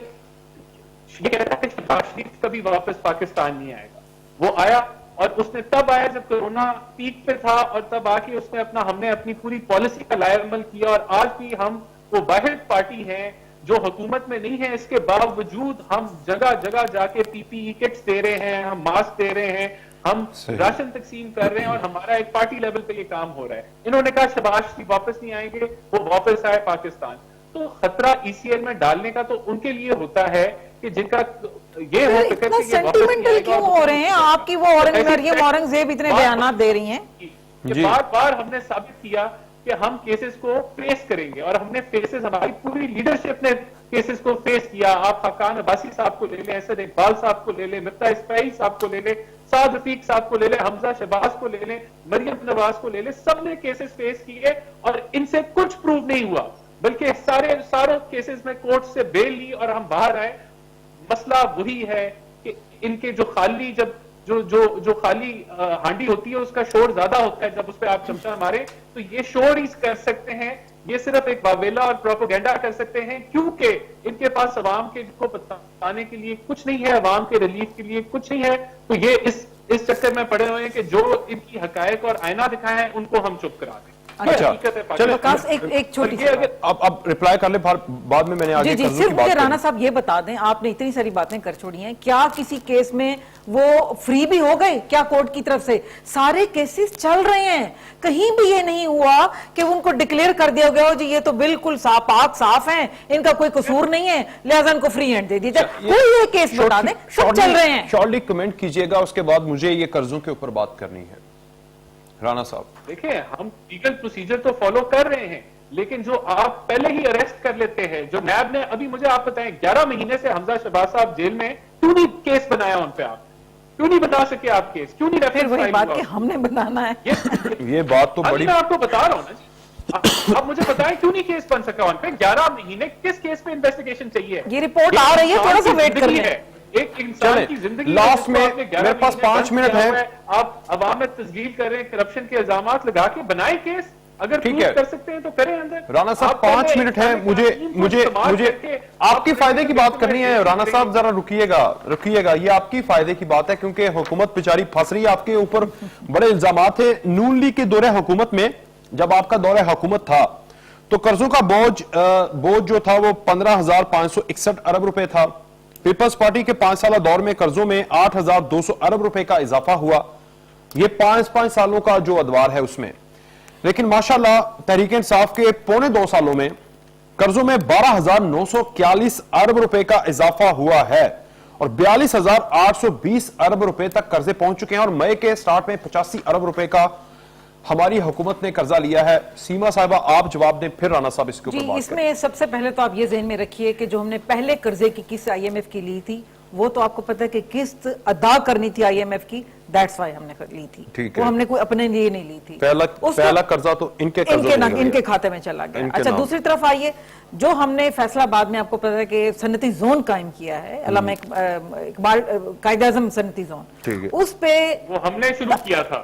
ये कहता है कि शहबाज शरीफ कभी वापस पाकिस्तान नहीं आएगा। वो आया और उसने तब आया जब कोरोना पीक पे था, और तब आके उसने हमने अपनी पूरी पॉलिसी का लाएअमल किया, और आज भी हम वो वाहिद पार्टी हैं जो हुकूमत में नहीं है, इसके बावजूद हम जगह जगह जाके PPE किट्स दे रहे हैं, हम मास्क दे रहे हैं, हम राशन तकसीम कर रहे हैं, और हमारा एक पार्टी लेवल पे ये काम हो रहा है। इन्होंने कहा शहबाज शरीफ वापस नहीं आएंगे, वो वापस आए पाकिस्तान। तो खतरा ECL में डालने का तो उनके लिए होता है कि जिनका ये हो इतना सेंटिमेंटल क्यों हो रहे हैं आपकी वो औरंगजेब इतने बयान दे रही हैं। बार हमने साबित किया कि हम केसेस को फेस करेंगे, और हमने फेसेस, हमारी पूरी लीडरशिप ने केसेस को फेस किया। आप हकान अब्बासी साहब को ले लें, असद इकबाल साहब को ले लें, मिफ्ता इस्माइल साहब को ले लें, साद रफीक साहब को ले लें, हमजा शहबाज को ले लें, मरियम नवाज को ले लें, सबने केसेस फेस किए और इनसे कुछ प्रूव नहीं हुआ, बल्कि सारों केसेस में कोर्ट से बेल ली और हम बाहर आए। मसला वही है कि इनके जो खाली जो खाली हांडी होती है उसका शोर ज्यादा होता है, जब उस पर आप चमचा मारे तो ये शोर ही कर सकते हैं ये सिर्फ एक बावेला और प्रोपोगेंडा कर सकते हैं, क्योंकि इनके पास अवाम के को बताने के लिए कुछ नहीं है, अवाम के रिलीफ के लिए कुछ नहीं है। तो ये इस चक्कर में पड़े हुए हैं कि जो इनकी हकायक और आईना दिखाए हैं उनको हम चुप करा दें। अच्छा, चलो वकास एक छोटी सी अब रिप्लाई कर ले, बाद में मैंने आगे जी कर्जों सिर्फ की बात मुझे राणा करनी। साहब ये बता दें, आपने इतनी सारी बातें कर छोड़ी हैं, क्या किसी केस में वो फ्री भी हो गए क्या कोर्ट की तरफ से? सारे केसेस चल रहे हैं, कहीं भी ये नहीं हुआ कि उनको डिक्लेयर कर दिया गया हो जी ये तो बिल्कुल पाक साफ हैं, इनका कोई कसूर नहीं है, लिहाजा इनको फ्री हैंड दे दीजिए। कोई ये केस बता दें, सब चल रहे हैं। शॉर्टली कमेंट कीजिएगा, उसके बाद मुझे ये कर्जों के ऊपर बात करनी है। राणा साहब देखिए, हम लीगल प्रोसीजर तो फॉलो कर रहे हैं, लेकिन जो आप पहले ही अरेस्ट कर लेते हैं, जो नैब ने अभी मुझे आप बताएं 11 महीने से हमजा शहबाज साहब जेल में, क्यों नहीं केस बनाया उन पे? आप क्यों नहीं बना सके? आप केस क्यों नहीं? फिर वही बात कि हमने बनाना है। ये बात तो बड़ी, मैं आपको बता रहा हूं ना जी, आप मुझे बताएं क्यों नहीं केस बन सका उन पे? 11 महीने किस केस पे इन्वेस्टिगेशन चाहिए? ये रिपोर्ट आ रही है, थोड़ा सा वेट कर लें। एक इंसान की जिंदगी लास्ट में मेरे पास 5 मिनट है। आप अवाम में तस्जील कर रहे हैं, करप्शन के इल्जामात लगा के बनाए केस, अगर ठीक प्रूव है। कर सकते हैं तो करें अंदर। राणा साहब आप 5 पहले मिनट है, इस्लामिक मुझे कानून को मुझे इस्तेमाल मुझे करके आपकी आप फायदे की बात को करनी है। राणा साहब जरा रुकिएगा, ये आपकी फायदे की बात है, क्योंकि हुकूमत बेचारी फंस रही है, आपके ऊपर बड़े इल्जामात है। नून लीग के दौरे हुकूमत में, जब आपका दौरे हुकूमत था तो कर्जों का बोझ जो था वो 15,561 अरब रुपए था। पीपल्स पार्टी के 5 साल दौर में कर्जों में 8,200 अरब रुपए का इजाफा हुआ। ये 5 सालों का जो अदवार है उसमें, लेकिन माशाल्लाह तहरीक इंसाफ के पौने 2 सालों में कर्जों में 12,941 अरब रुपए का इजाफा हुआ है और 42,820 अरब रुपए तक कर्जे पहुंच चुके हैं। और मई के स्टार्ट में 85 अरब रुपए का हमारी हुकूमत ने कर्जा लिया है। सीमा साहिबा आप जवाब दें, फिर राणा साहब इसके ऊपर जी, बात इसमें सबसे पहले तो आप ये ज़हन में रखिए कि जो हमने पहले कर्जे की किस्त IMF की ली थी, वो तो आपको पता है कि किस्त अदा करनी थी IMF की, दैट्स वाई हमने ली थी। ठीक वो है। हमने कोई अपने लिए नहीं ली थी। पहला कर्जा तो इनके खाते में चला गया। अच्छा, दूसरी तरफ आइए, जो हमने फैसलाबाद में आपको पता है कि सनती जोन कायम किया है, अल्लामा इकबाल कायद-ए-आज़म सनती जोन, उस पे वो हमने शुरू किया था।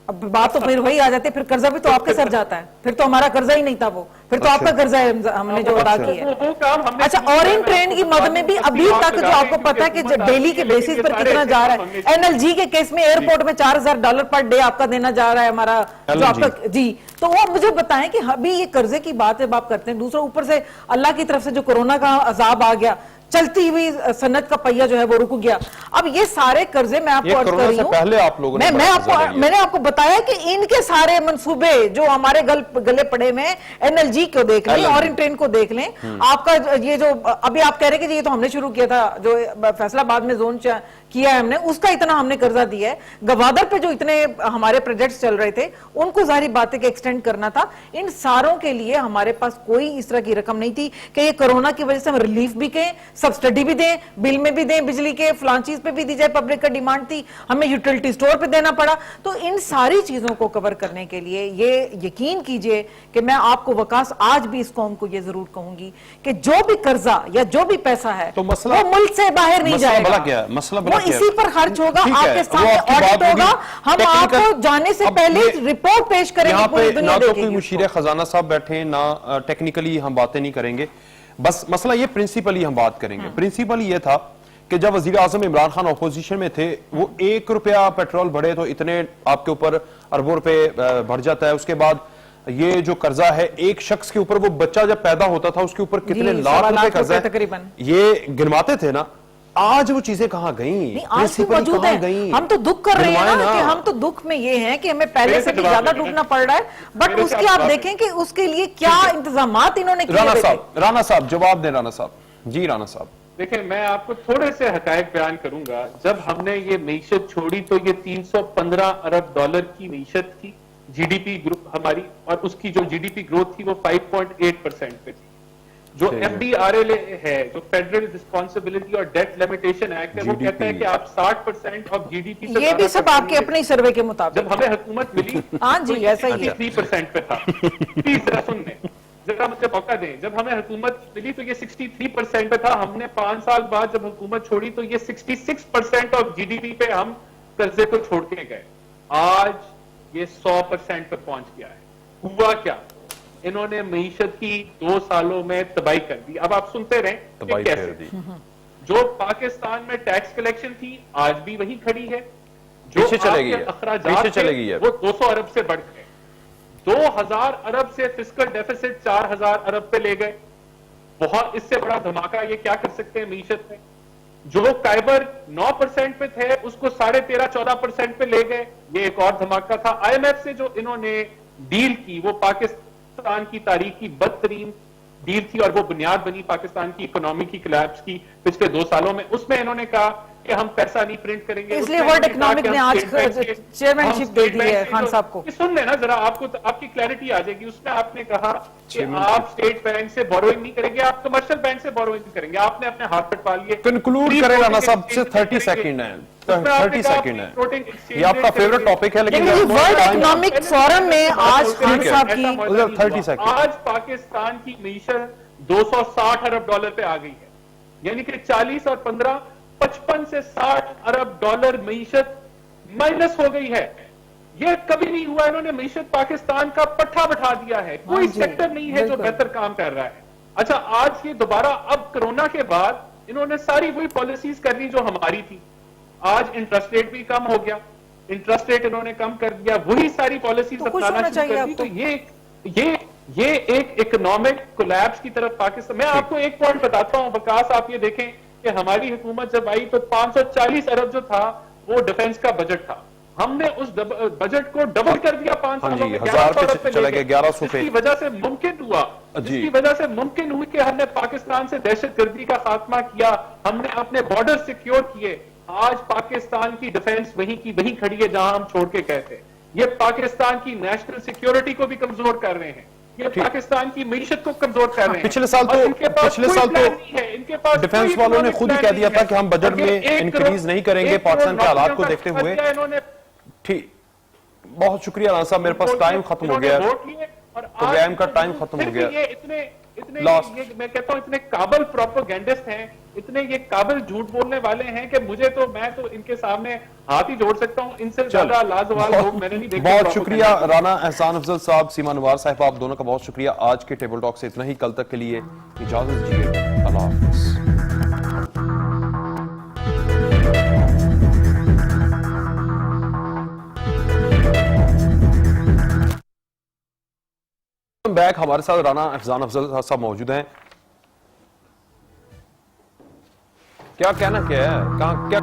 अब बात तो फिर वही आ जाती है, फिर कर्जा भी तो आपके सर जाता है, फिर तो हमारा कर्जा ही नहीं था वो, फिर तो आपका कर्जा है हमने जो अदा किया है। वो काम हमने अच्छा, और इन ट्रेन की मद में भी अभी तक जो आपको पता है कि डेली के बेसिस पर कितना जा रहा है। NLG के केस में एयरपोर्ट में $4,000 पर डे आपका देना जा रहा है हमारा जो आपका जी। तो वो मुझे बताएं कि अभी ये कर्जे की बात जब आप करते हैं, दूसरा ऊपर से अल्लाह की तरफ से जो कोरोना का अजाब आ गया, चलती हुई सनत का पहिया जो है वो रुक गया। अब ये सारे कर्जे मैं आपको अर्ज कर रही हूं, पहले आप लोगों ने मैंने आपको बताया कि इनके सारे मंसूबे जो हमारे गले पड़े में, NLG को देख लें और इन ट्रेन को देख लें, आपका ये जो अभी आप कह रहे हैं कि ये तो हमने शुरू किया था, जो फैसलाबाद में जोन किया है हमने, उसका इतना हमने कर्जा दिया है। गवादर पे जो इतने हमारे प्रोजेक्ट्स चल रहे थे, उनको जारी बात है कि एक्सटेंड करना था। इन सारों के लिए हमारे पास कोई इस तरह की रकम नहीं थी कि ये कोरोना की वजह से हम रिलीफ भी कहें, सब्सिडी भी दें, बिल में भी दें, बिजली के फलां चीज पे भी दी जाए, पब्लिक का डिमांड थी, हमें यूटिलिटी स्टोर पे देना पड़ा। तो इन सारी चीजों को कवर करने के लिए ये यकीन कीजिए कि मैं आपको वकास आज भी इस कौम को ये जरूर कहूंगी कि जो भी कर्जा या जो भी पैसा है तो मसला, वो मुल्क से बाहर नहीं जाएगा, मसला वो इसी पर खर्च होगा, आपके सामने ऑडिट होगा, हम आपको जाने से पहले रिपोर्ट पेश करेंगे, पूरी दुनिया ना तो देखेगी कोई मुशीर खजाना साहब बैठे, ना टेक्निकली हम बातें नहीं करेंगे, बस मसला ये प्रिंसिपली हम बात करेंगे। प्रिंसिपल ये था कि जब वजीर आजम इमरान खान ऑपोजिशन में थे, वो 1 रुपया पेट्रोल बढ़े तो इतने आपके ऊपर अरबों रुपए बढ़ जाता है। उसके बाद ये जो कर्जा है एक शख्स के ऊपर, वो बच्चा जब पैदा होता था उसके ऊपर कितने लाख रुपए कर्जा है, तकरीबन ये गिनवाते थे ना। आज वो चीजें कहां गई? आज भी मौजूद है। हम तो दुख कर रहे हैं ना कि हम तो दुख में ये हैं कि हमें पहले से भी ज्यादा डूबना पड़ रहा है, बट उसके आप देखें कि उसके लिए क्या इंतजामात इन्होंने किए। राणा साहब जवाब दें। राणा साहब जी, राणा साहब देखिए, मैं आपको थोड़े से हकायक बयान करूंगा। जब हमने ये मीशत छोड़ी तो ये 315 अरब डॉलर की मीशत थी, GDP ग्रुप हमारी, और उसकी जो GDP ग्रोथ थी वो 5.8% पे थी। जो FDRA है, जो फेडरल रिस्पॉन्सिबिलिटी और डेट लिमिटेशन एक्ट है, वो कहता है कि आप 60% ऑफ GDP से, ये भी सब आपके अपने सर्वे के मुताबिक। जब हमें हुकूमत मिली हाँ जी, ऐसा ही है, 63% पे था। प्लीज जरा सुन लें, जरा मुझे मौका दें। जब हमें हुकूमत मिली तो ये 63% पे था। हमने 5 साल बाद जब हुकूमत छोड़ी तो ये 66% ऑफ GDP पे हम कर्जे को छोड़ के गए। आज ये 100% पे पहुंच गया है। हुआ क्या? इन्होंने मीशत की 2 सालों में तबाही कर दी। अब आप सुनते रहें कि तबाही कैसे। कर दी। जो पाकिस्तान में टैक्स कलेक्शन थी आज भी वही खड़ी है, जो पीछे चले गई आपके है, अखराजात पीछे चले गई थे, है। वो 200 अरब से बढ़ गए। 2000 अरब से फिस्कल डेफिसिट 4000 अरब पे ले गए। बहुत इससे बड़ा धमाका ये क्या कर सकते हैं मीशत में। जो काइबर 9% पे थे उसको 13.5-14% पे ले गए, ये एक और धमाका था। IMF से जो इन्होंने डील की वो पाकिस्तान की तारीख की बदतरीन डील थी और वो बुनियाद बनी पाकिस्तान की इकोनॉमी की कोलैप्स की पिछले 2 सालों में। उसमें इन्होंने कहा कि हम पैसा नहीं प्रिंट करेंगे, इसलिए उसमें वर्ल्ड इन्होंने कहा इकोनॉमिक कि ने हम आज स्टेट बैंक के- चेयरमैनशिप हम दे स्टेट दी बैंक है से खान जो- साहब को। ये सुन लेना जरा, आपको आपकी क्लैरिटी आ जाएगी। उसमें आपने कहा कि चेयरमैनशिप। आप स्टेट बैंक से बोरोइंग नहीं करेंगे, आप कमर्शियल बैंक से बोरोइंग करेंगे। आपने अपने हाथ कटवा लिए। कंक्लूड करें राना साहब से 30 सेकंड है, 30 सेकंड है। ये आपका फेवरेट टॉपिक है, लेकिन लेकिन वर्ल्ड इकोनॉमिक फोरम में आज खान साहब की उधर 30 सेकंड। आज पाकिस्तान की मीशत 260 अरब डॉलर पे आ गई है, यानी कि 40 और 15 55 से 60 अरब डॉलर मीशत माइनस हो गई है। ये कभी नहीं हुआ। इन्होंने मीशत पाकिस्तान का पट्टा बैठा दिया है। कोई जी, सेक्टर नहीं है जो बिल्कुल। बेहतर काम कर रहा है। अच्छा, आज ये दोबारा अब कोरोना के बाद इन्होंने सारी वही पॉलिसीज करनी जो हमारी थी। आज इंटरेस्ट रेट भी कम हो गया, इंटरेस्ट रेट इन्होंने कम कर दिया, वही सारी पॉलिसीज तो खुश अपनाना होना शुरू कर चाहिए दी। तो आपको। ये एक इकोनॉमिक कोलैप्स की तरफ पाकिस्तान। मैं आपको एक पॉइंट बताता हूं विकास, आप ये देखें कि हमारी हुकूमत जब आई तो 540 अरब जो था वो डिफेंस का बजट था। हमने उस बजट को डबल कर दिया 5 हाँ सालों जी, में, 1000 पे 1100 अरब चले गए, 1100 पे। जिसकी वजह से मुमकिन हुआ, जी। जिसकी वजह से मुमकिन हुई कि हमने पाकिस्तान से दहशतगर्दी का खात्मा किया, हमने अपने बॉर्डर सिक्योर किए। आज पाकिस्तान की डिफेंस वहीं की वहीं खड़ी है जहां हम छोड़ के गए थे। ये पाकिस्तान की नेशनल सिक्योरिटी को भी कमजोर कर रहे हैं, ये पाकिस्तान की मीशत को कमजोर कर रहे हैं। पिछले साल और तो इनके पास कोई प्लान नहीं है, इनके पास डिफेंस कोई वालों ने इकोनॉमिक खुद ही प्लान कह दिया नहीं था है। कि हम बजट अगर में 1 इंक्रीज नहीं करेंगे करोड़ पाकिस्तान के हालात को नौकरियों देखते का हुए। खर्चा इन्होंने ठीक, बहुत शुक्रिया राना साहब, मेरे पास टाइम खत्म हो गया है। वोट लिए और प्रोग्राम आज का टाइम खत्म फिर हो भी गया। ये इतने इतने Last. ये मैं कहता हूं इतने काबिल प्रोपेगेंडिस्ट हैं, इतने ये काबिल झूठ बोलने वाले हैं कि मैं तो इनके सामने हाथ ही जोड़ सकता हूं। इनसे ज्यादा लाजवाब लोग मैंने नहीं देखे। बहुत शुक्रिया राना एहसान अफजल साहब, सीमा नवार साहब, आप दोनों का बहुत शुक्रिया। आज के टेबल टॉक से इतना ही, कल तक के लिए इजाजत दीजिए, अल्लाह हाफिज। बैक, हमारे साथ राना एहसान अफजल साहब मौजूद हैं। क्या कहना क्या है, कहां क्या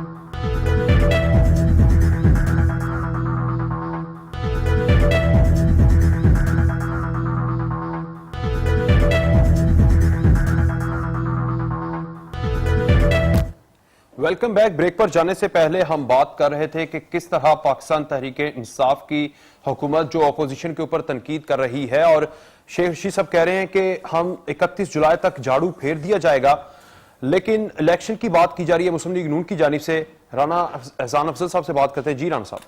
वेलकम बैक। ब्रेक पर जाने से पहले हम बात कर रहे थे कि किस तरह पाकिस्तान तहरीक इंसाफ की हुकूमत जो अपोजिशन के ऊपर तनकीद कर रही है, और शेख रशीद साहब कह रहे हैं कि हम 31 जुलाई तक झाड़ू फेर दिया जाएगा, लेकिन इलेक्शन की बात की जा रही है मुस्लिम लीग नून की जानिब से। राना एहसान अफजल साहब से बात करते हैं। जी राना साहब।